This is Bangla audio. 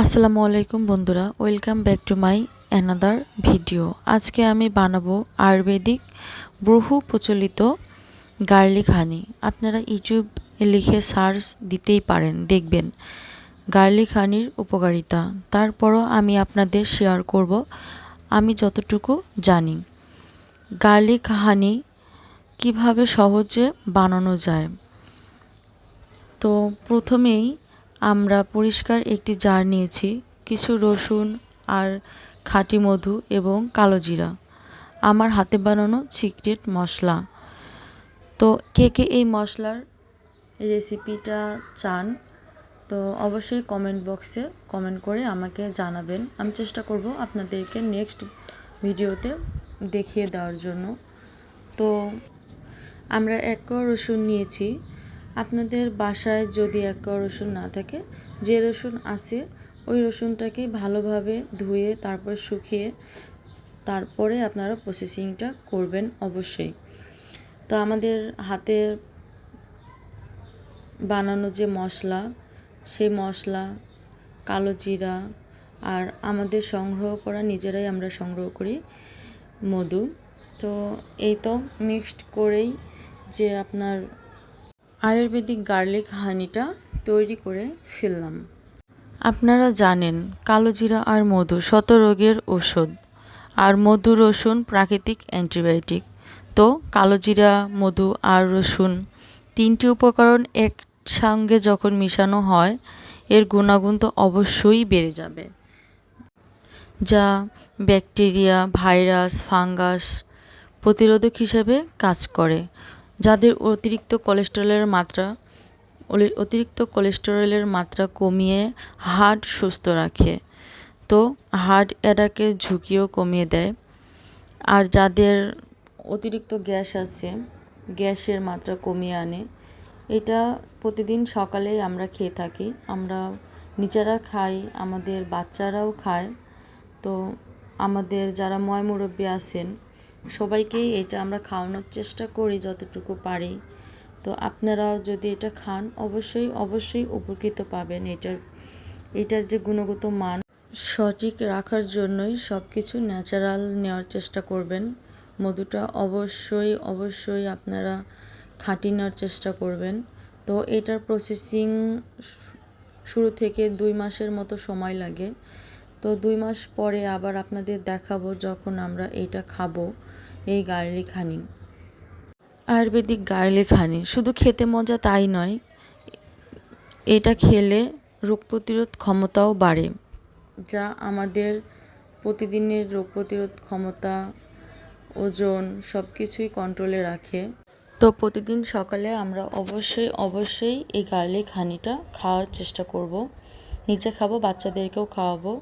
আসসালামু আলাইকুম বন্ধুরা, welcome back to my another video. আজকে আমি বানাবো আয়ুর্বেদিক বহু প্রচলিত গার্লিক হানি। আপনারা ইউটিউব লিখে সার্চ দিতেই পারেন, দেখবেন গার্লিক হানির উপকারিতা। তারপরও আমি আপনাদের শেয়ার করব আমি যতটুকু জানি গার্লিক হানি কিভাবে সহজে বানানো যায়। তো প্রথমেই আমরা পরিষ্কার একটি জার নিয়েছি, কিছু রসুন আর খাঁটি মধু এবং কালো জিরা, আমার হাতে বানানো সিক্রেট মশলা। তো কে কে এই মশলার রেসিপিটা চান তো অবশ্যই কমেন্ট বক্সে কমেন্ট করে আমাকে জানাবেন। আমি চেষ্টা করব আপনাদেরকে নেক্সট ভিডিওতে দেখিয়ে দেওয়ার জন্য। তো আমরা 1 কোয়া রসুন নিয়েছি। আপনাদের বাসায় যদি 1 কোয়া রসুন না থাকে, যে রসুন আছে ওই রসুনটাকে ভালোভাবে ধুয়ে তারপর শুকিয়ে তারপরে আপনারা প্রসেসিংটা করবেন অবশ্যই। তো আমাদের হাতে বানানো যে মশলা, সেই মশলা, কালো জিরা আর আমাদের সংগ্রহ করা, নিজেরাই আমরা সংগ্রহ করি মধু। তো এই তো মিক্সড করেই যে আপনার আয়ুর্বেদিক গার্লিক হানিটা তৈরি করে ফেললাম। আপনারা জানেন কালো জিরা আর মধু শত রোগের ঔষধ, আর মধু রসুন প্রাকৃতিক অ্যান্টিবায়োটিক। তো কালো জিরা, মধু আর রসুন 3টি উপকরণ একসঙ্গে যখন মিশানো হয়, এর গুণাগুণ তো অবশ্যই বেড়ে যাবে, যা ব্যাকটেরিয়া, ভাইরাস, ফাঙ্গাস প্রতিরোধক হিসেবে কাজ করে। যাদের অতিরিক্ত কোলেস্টেরলের মাত্রা কমিয়ে হার্ট সুস্থ রাখে, তো হার্ট অ্যাটাকের ঝুঁকিও কমিয়ে দেয়। আর যাদের অতিরিক্ত গ্যাস আছে, গ্যাসের মাত্রা কমিয়ে আনে। এটা প্রতিদিন সকালেই আমরা খেয়ে থাকি, আমরা নিজেরা খাই, আমাদের বাচ্চারাও খায়। তো আমাদের যারা ময়মুরব্বী আছেন সবাইকেই এটা আমরা খাওয়ানোর চেষ্টা করি যতটুকু পারি। তো আপনারাও যদি এটা খান অবশ্যই উপকৃত পাবেন। এটার যে গুণগত মান সঠিক রাখার জন্যই সব কিছু ন্যাচারাল নেওয়ার চেষ্টা করবেন। মধুটা অবশ্যই আপনারা খাঁটি নেওয়ার চেষ্টা করবেন। তো এটার প্রসেসিং শুরু থেকে 2 মাসের মতো সময় লাগে। তো 2 মাস পরে আবার আপনাদের দেখাবো যখন আমরা এটা খাবো, এই গার্লিক হানি। আয়ুর্বেদিক গার্লিক হানি শুধু খেতে মজা তাই নয়, এটা খেলে রোগ প্রতিরোধ ক্ষমতাও বাড়ে, যা আমাদের প্রতিদিনের রোগ প্রতিরোধ ক্ষমতা, ওজন সব কিছুই কন্ট্রোলে রাখে। তো প্রতিদিন সকালে আমরা অবশ্যই এই গার্লিক হানিটা খাওয়ার চেষ্টা করব। নিজে খাবো, বাচ্চাদেরকেও খাওয়াবো।